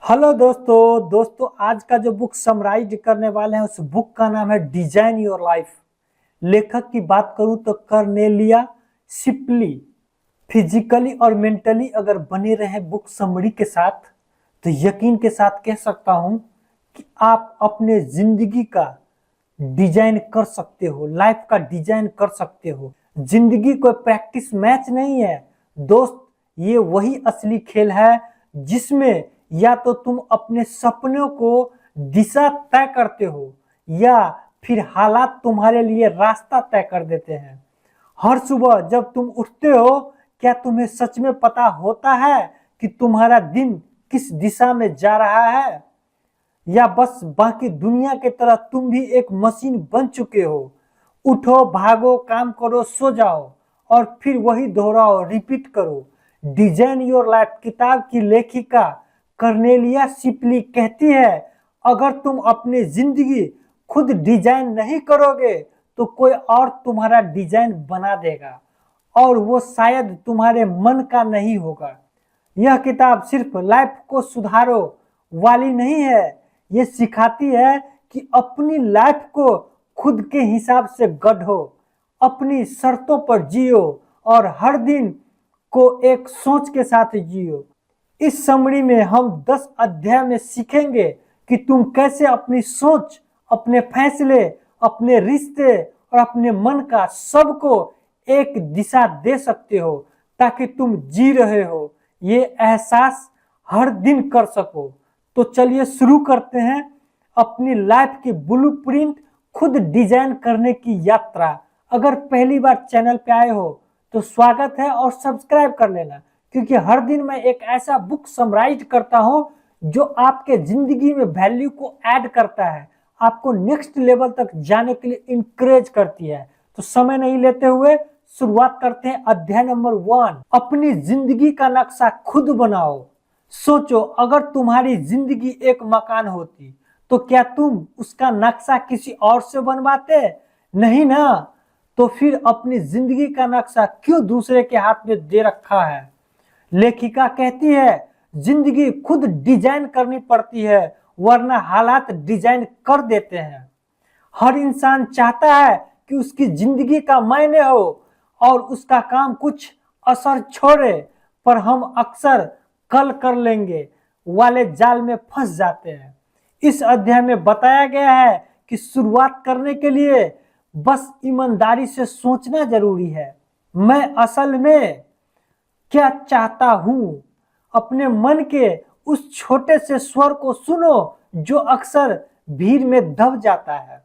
Hello दोस्तों आज का जो बुक समराइज करने वाले हैं उस बुक का नाम है डिजाइन योर लाइफ। लेखक की बात करूं तो कर्नेलिया शिपली। फिजिकली और मेंटली अगर बने रहे बुक समरी के साथ तो यकीन के साथ कह सकता हूं कि आप अपने जिंदगी का डिजाइन कर सकते हो, लाइफ का डिजाइन कर सकते हो। जिंदगी कोई प्रैक्टिस मैच नहीं है दोस्त, ये वही असली खेल है जिसमें या तो तुम अपने सपनों को दिशा तय करते हो या फिर हालात तुम्हारे लिए रास्ता तय कर देते हैं। हर सुबह जब तुम उठते हो, क्या तुम्हें सच में पता होता है कि तुम्हारा दिन किस दिशा में जा रहा है, या बस बाकी दुनिया की तरह तुम भी एक मशीन बन चुके हो? उठो, भागो, काम करो, सो जाओ और फिर वही दोहराओ, रिपीट करो। डिजाइन योर लाइफ किताब की लेखिका कर्नेलिया शिपली कहती है, अगर तुम अपनी जिंदगी खुद डिजाइन नहीं करोगे तो कोई और तुम्हारा डिजाइन बना देगा और वो शायद तुम्हारे मन का नहीं होगा। यह किताब सिर्फ लाइफ को सुधारो वाली नहीं है, ये सिखाती है कि अपनी लाइफ को खुद के हिसाब से गढ़ो, अपनी शर्तों पर जियो और हर दिन को एक सोच के साथ जियो। इस समरी में हम 10 अध्याय में सीखेंगे कि तुम कैसे अपनी सोच, अपने फैसले, अपने रिश्ते और अपने मन का सबको एक दिशा दे सकते हो ताकि तुम जी रहे हो ये एहसास हर दिन कर सको। तो चलिए शुरू करते हैं अपनी लाइफ की ब्लूप्रिंट खुद डिजाइन करने की यात्रा। अगर पहली बार चैनल पे आए हो तो स्वागत है और सब्सक्राइब कर लेना, क्योंकि हर दिन मैं एक ऐसा बुक समराइज करता हूं जो आपके जिंदगी में वैल्यू को ऐड करता है, आपको नेक्स्ट लेवल तक जाने के लिए इंकरेज करती है। तो समय नहीं लेते हुए शुरुआत करते हैं अध्याय नंबर 1। अपनी जिंदगी का नक्शा खुद बनाओ। सोचो, अगर तुम्हारी जिंदगी एक मकान होती तो क्या तुम उसका नक्शा किसी और से बनवाते? नहीं ना। तो फिर अपनी जिंदगी का नक्शा क्यों दूसरे के हाथ में दे रखा है? लेखिका कहती है, जिंदगी खुद डिजाइन करनी पड़ती है वरना हालात डिजाइन कर देते हैं। हर इंसान चाहता है कि उसकी जिंदगी का मायने हो और उसका काम कुछ असर छोड़े, पर हम अक्सर कल कर लेंगे वाले जाल में फंस जाते हैं। इस अध्याय में बताया गया है कि शुरुआत करने के लिए बस ईमानदारी से सोचना जरूरी है। मैं असल में क्या चाहता हूं? अपने मन के उस छोटे से स्वर को सुनो जो अक्सर भीड़ में दब जाता है।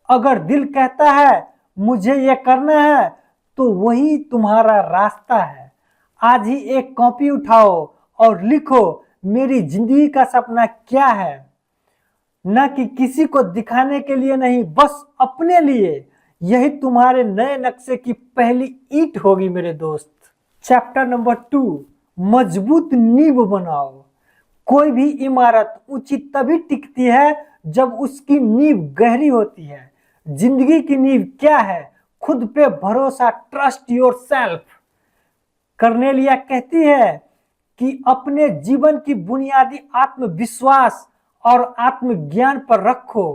अगर दिल कहता है मुझे यह करना है तो वही तुम्हारा रास्ता है। आज ही एक कॉपी उठाओ और लिखो, मेरी जिंदगी का सपना क्या है? न कि किसी को दिखाने के लिए नहीं, बस अपने लिए। यही तुम्हारे नए नक्शे की पहली ईंट होगी मेरे दोस्त। चैप्टर नंबर 2, मजबूत नींव बनाओ। कोई भी इमारत ऊंची तभी टिकती है जब उसकी नींव गहरी होती है। जिंदगी की नींव क्या है? खुद पे भरोसा, ट्रस्ट योर सेल्फ। कर्नेलिया कहती है कि अपने जीवन की बुनियादी आत्मविश्वास और आत्मज्ञान पर रखो।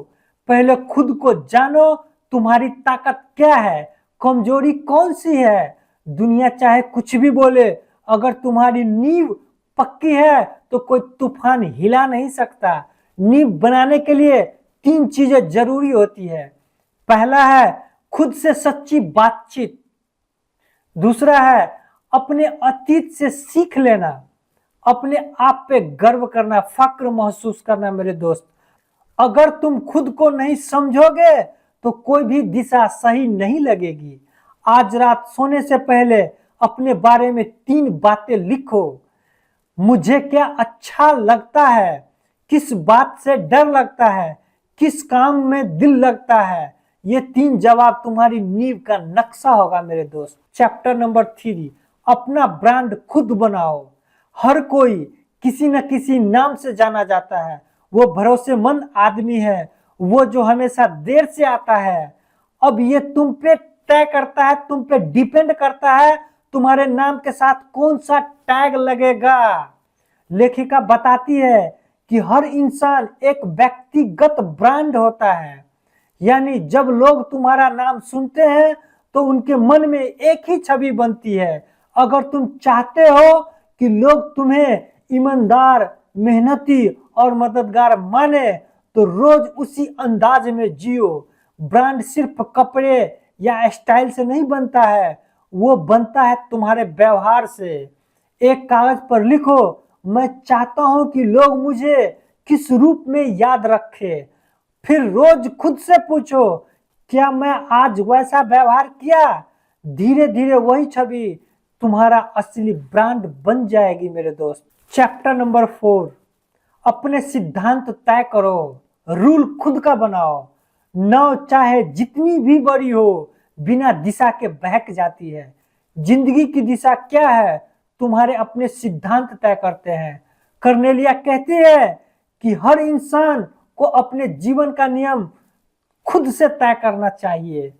पहले खुद को जानो, तुम्हारी ताकत क्या है, कमजोरी कौन सी है। दुनिया चाहे कुछ भी बोले, अगर तुम्हारी नींव पक्की है तो कोई तूफान हिला नहीं सकता। नींव बनाने के लिए 3 चीजें जरूरी होती है। पहला है खुद से सच्ची बातचीत। दूसरा है अपने अतीत से सीख लेना, अपने आप पे गर्व करना, फक्र महसूस करना। मेरे दोस्त, अगर तुम खुद को नहीं समझोगे तो कोई भी दिशा सही नहीं लगेगी। आज रात सोने से पहले अपने बारे में 3 बातें लिखो। मुझे क्या अच्छा लगता है, किस बात से डर लगता है, किस काम में दिल लगता है। ये 3 जवाब तुम्हारी नींव का नक्शा होगा मेरे दोस्त। चैप्टर नंबर 3, अपना ब्रांड खुद बनाओ। हर कोई किसी न किसी नाम से जाना जाता है। वो भरोसेमंद आदमी है, वो जो हमेशा देर से आता है। अब ये तुम पे तय करता है, तुम पे डिपेंड करता है तुम्हारे नाम के साथ कौन सा टैग लगेगा। लेखिका बताती है कि हर इंसान एक व्यक्तिगत ब्रांड होता है। यानी जब लोग तुम्हारा नाम सुनते हैं तो उनके मन में एक ही छवि बनती है। अगर तुम चाहते हो कि लोग तुम्हें ईमानदार, मेहनती और मददगार माने तो रोज उसी अंदाज में जियो। ब्रांड सिर्फ कपड़े या स्टाइल से नहीं बनता है, वो बनता है तुम्हारे व्यवहार से। एक कागज पर लिखो, मैं चाहता हूं कि लोग मुझे किस रूप में याद रखें। फिर रोज खुद से पूछो, क्या मैं आज वैसा व्यवहार किया? धीरे धीरे वही छवि तुम्हारा असली ब्रांड बन जाएगी मेरे दोस्त। चैप्टर नंबर 4, अपने सिद्धांत तय करो, रूल खुद का बनाओ। नाव चाहे जितनी भी बड़ी हो, बिना दिशा के बहक जाती है। जिंदगी की दिशा क्या है? तुम्हारे अपने सिद्धांत तय करते हैं। कर्नेलिया कहती है कि हर इंसान को अपने जीवन का नियम खुद से तय करना चाहिए।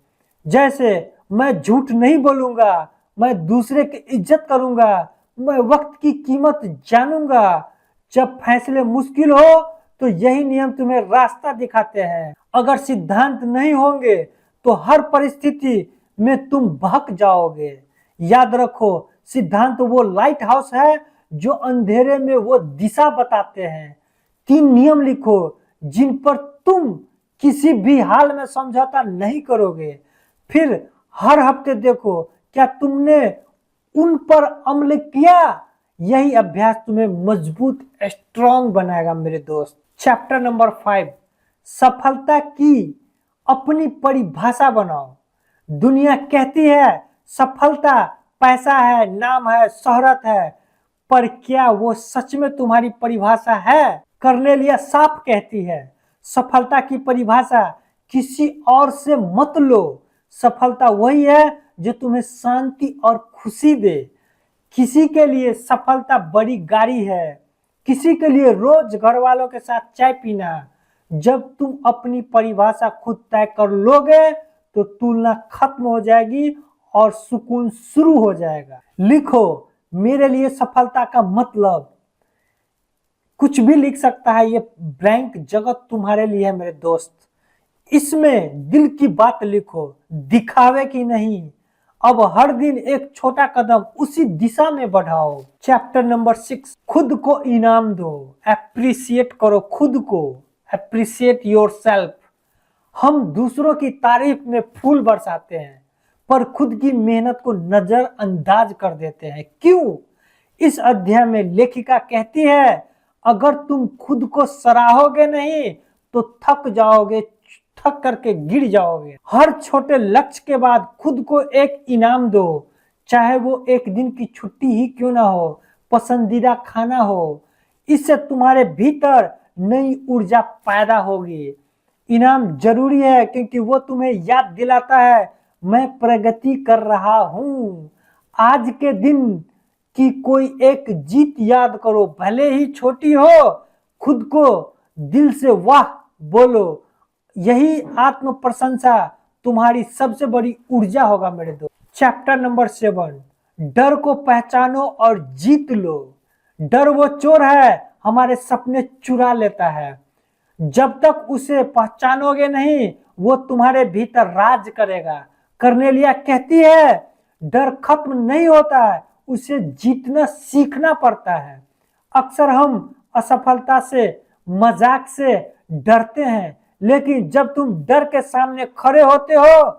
जैसे मैं झूठ नहीं बोलूंगा, मैं दूसरे की इज्जत करूंगा, मैं वक्त की कीमत जानूंगा। जब फैसले मुश्किल हो तो यही नियम तुम्हें रास्ता दिखाते हैं। अगर सिद्धांत नहीं होंगे तो हर परिस्थिति में तुम बहक जाओगे। याद रखो, सिद्धांत वो लाइट हाउस है जो अंधेरे में वो दिशा बताते हैं। 3 नियम लिखो जिन पर तुम किसी भी हाल में समझौता नहीं करोगे। फिर हर हफ्ते देखो क्या तुमने उन पर अमल किया। यही अभ्यास तुम्हें मजबूत, स्ट्रांग बनाएगा मेरे दोस्त। चैप्टर नंबर 5, सफलता की अपनी परिभाषा बनाओ। दुनिया कहती है सफलता पैसा है, नाम है, शोहरत है, पर क्या वो सच में तुम्हारी परिभाषा है? कर्नेलिया साफ कहती है, सफलता की परिभाषा किसी और से मत लो। सफलता वही है जो तुम्हें शांति और खुशी दे। किसी के लिए सफलता बड़ी गाड़ी है, किसी के लिए रोज घर वालों के साथ चाय पीना। जब तुम अपनी परिभाषा खुद तय कर लोगे तो तुलना खत्म हो जाएगी और सुकून शुरू हो जाएगा। लिखो, मेरे लिए सफलता का मतलब। कुछ भी लिख सकता है, ये ब्लैंक जगह तुम्हारे लिए है मेरे दोस्त। इसमें दिल की बात लिखो, दिखावे की नहीं। अब हर दिन एक छोटा कदम उसी दिशा में बढ़ाओ। चैप्टर नंबर 6, खुद को इनाम दो, एप्रिशिएट करो खुद को, एप्रिशिएट योरसेल्फ। हम दूसरों की तारीफ में फूल बरसाते हैं पर खुद की मेहनत को नजरअंदाज कर देते हैं। क्यों? इस अध्याय में लेखिका कहती है, अगर तुम खुद को सराहोगे नहीं तो थक जाओगे, थक करके गिर जाओगे। हर छोटे लक्ष्य के बाद खुद को एक इनाम दो, चाहे वो एक दिन की छुट्टी ही क्यों ना हो, पसंदीदा खाना हो। इससे तुम्हारे भीतर नई ऊर्जा पैदा होगी। इनाम जरूरी है क्योंकि वो तुम्हें याद दिलाता है मैं प्रगति कर रहा हूं। आज के दिन की कोई एक जीत याद करो, भले ही छोटी हो। खुद को दिल से वाह बोलो। यही आत्म प्रशंसा तुम्हारी सबसे बड़ी ऊर्जा होगा मेरे दोस्त। चैप्टर नंबर 7, डर को पहचानो और जीत लो। डर वो चोर है हमारे सपने चुरा लेता है। जब तक उसे पहचानोगे नहीं वो तुम्हारे भीतर राज करेगा। कर्नेलिया कहती है डर खत्म नहीं होता है, उसे जीतना सीखना पड़ता है। अक्सर हम असफलता से, मजाक से डरते हैं, लेकिन जब तुम डर के सामने खड़े होते हो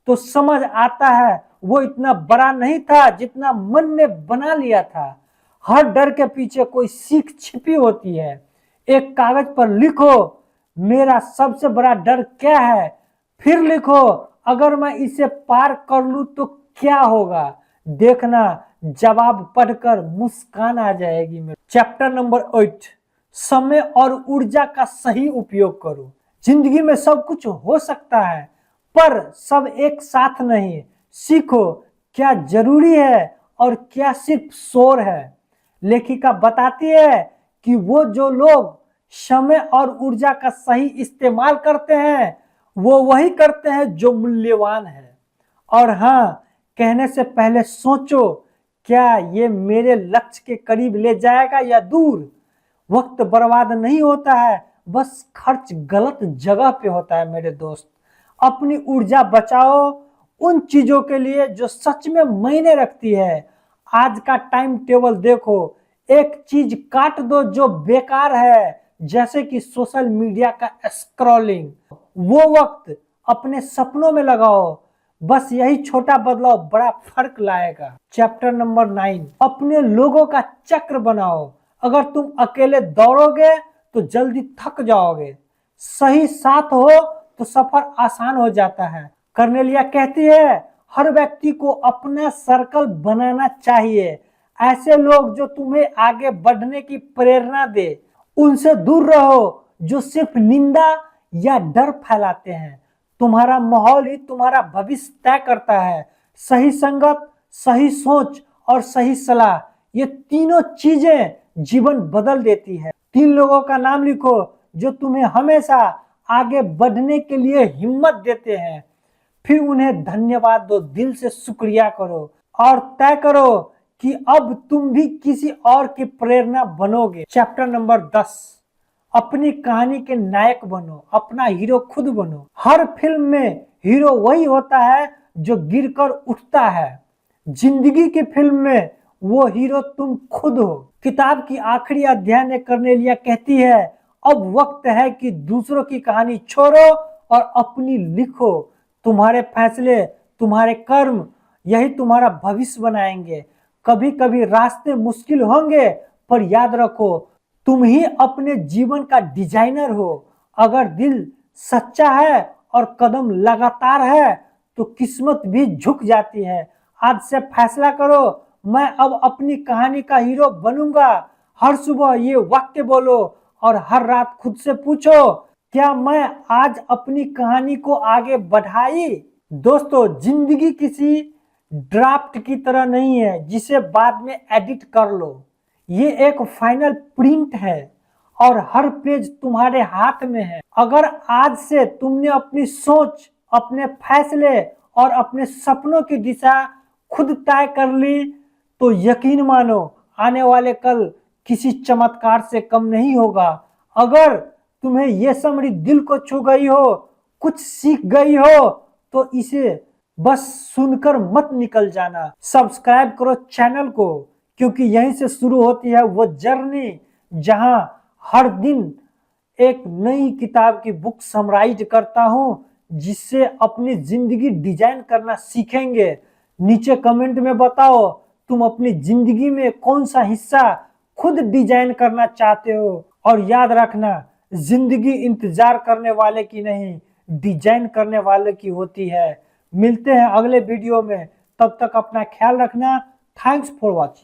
तो समझ आता है वो इतना बड़ा नहीं था जितना मन ने बना लिया था। हर डर के पीछे कोई सीख छिपी होती है। एक कागज पर लिखो मेरा सबसे बड़ा डर क्या है, फिर लिखो अगर मैं इसे पार कर लूं तो क्या होगा। देखना जवाब पढ़कर मुस्कान आ जाएगी मेरे। चैप्टर नंबर 8, समय और ऊर्जा का सही उपयोग करो। जिंदगी में सब कुछ हो सकता है पर सब एक साथ नहीं। सीखो क्या जरूरी है और क्या सिर्फ शोर है। लेखिका बताती है कि वो जो लोग समय और ऊर्जा का सही इस्तेमाल करते हैं वो वही करते हैं जो मूल्यवान है। और हाँ, कहने से पहले सोचो क्या ये मेरे लक्ष्य के करीब ले जाएगा या दूर। वक्त बर्बाद नहीं होता है, बस खर्च गलत जगह पे होता है मेरे दोस्त। अपनी ऊर्जा बचाओ उन चीजों के लिए जो सच में मायने रखती है। आज का टाइम टेबल देखो, एक चीज काट दो जो बेकार है, जैसे कि सोशल मीडिया का स्क्रॉलिंग। वो वक्त अपने सपनों में लगाओ। बस यही छोटा बदलाव बड़ा फर्क लाएगा। चैप्टर नंबर 9, अपने लोगों का चक्र बनाओ। अगर तुम अकेले दौड़ोगे तो जल्दी थक जाओगे, सही साथ हो तो सफर आसान हो जाता है। कर्नेलिया कहती है हर व्यक्ति को अपना सर्कल बनाना चाहिए, ऐसे लोग जो तुम्हें आगे बढ़ने की प्रेरणा दे। उनसे दूर रहो जो सिर्फ निंदा या डर फैलाते हैं। तुम्हारा माहौल ही तुम्हारा भविष्य तय करता है। सही संगत, सही सोच और सही सलाह, ये तीनों चीजें जीवन बदल देती है। 3 लोगों का नाम लिखो जो तुम्हें हमेशा आगे बढ़ने के लिए हिम्मत देते हैं। फिर उन्हें धन्यवाद दो, दिल से शुक्रिया करो और तय करो कि अब तुम भी किसी और की प्रेरणा बनोगे। चैप्टर नंबर 10, अपनी कहानी के नायक बनो, अपना हीरो खुद बनो। हर फिल्म में हीरो वही होता है जो गिरकर उठता है। जिंदगी की फिल्म में वो हीरो तुम खुद हो। किताब की आखिरी अध्याय में कर्नेलिया कहती है अब वक्त है कि दूसरों की कहानी छोड़ो और अपनी लिखो। तुम्हारे फैसले, तुम्हारे कर्म, यही तुम्हारा भविष्य बनाएंगे। कभी कभी रास्ते मुश्किल होंगे, पर याद रखो तुम ही अपने जीवन का डिजाइनर हो। अगर दिल सच्चा है और कदम लगातार है तो किस्मत भी झुक जाती है। आज से फैसला करो, मैं अब अपनी कहानी का हीरो बनूंगा। हर सुबह ये वाक्य बोलो और हर रात खुद से पूछो, क्या मैं आज अपनी कहानी को आगे बढ़ाई? दोस्तों, जिंदगी किसी ड्राफ्ट की तरह नहीं है जिसे बाद में एडिट कर लो। ये एक फाइनल प्रिंट है और हर पेज तुम्हारे हाथ में है। अगर आज से तुमने अपनी सोच, अपने फैसले और अपने सपनों की दिशा खुद तय कर ली तो यकीन मानो आने वाले कल किसी चमत्कार से कम नहीं होगा। अगर तुम्हें यह समरी दिल को छू गई हो, कुछ सीख गई हो, तो इसे बस सुनकर मत निकल जाना। सब्सक्राइब करो चैनल को, क्योंकि यहीं से शुरू होती है वो जर्नी जहां हर दिन एक नई किताब की बुक समराइज करता हूं, जिससे अपनी जिंदगी डिजाइन करना सीखेंगे। नीचे कमेंट में बताओ तुम अपनी जिंदगी में कौन सा हिस्सा खुद डिजाइन करना चाहते हो। और याद रखना, जिंदगी इंतजार करने वाले की नहीं, डिजाइन करने वाले की होती है। मिलते हैं अगले वीडियो में, तब तक अपना ख्याल रखना। Thanks for watching.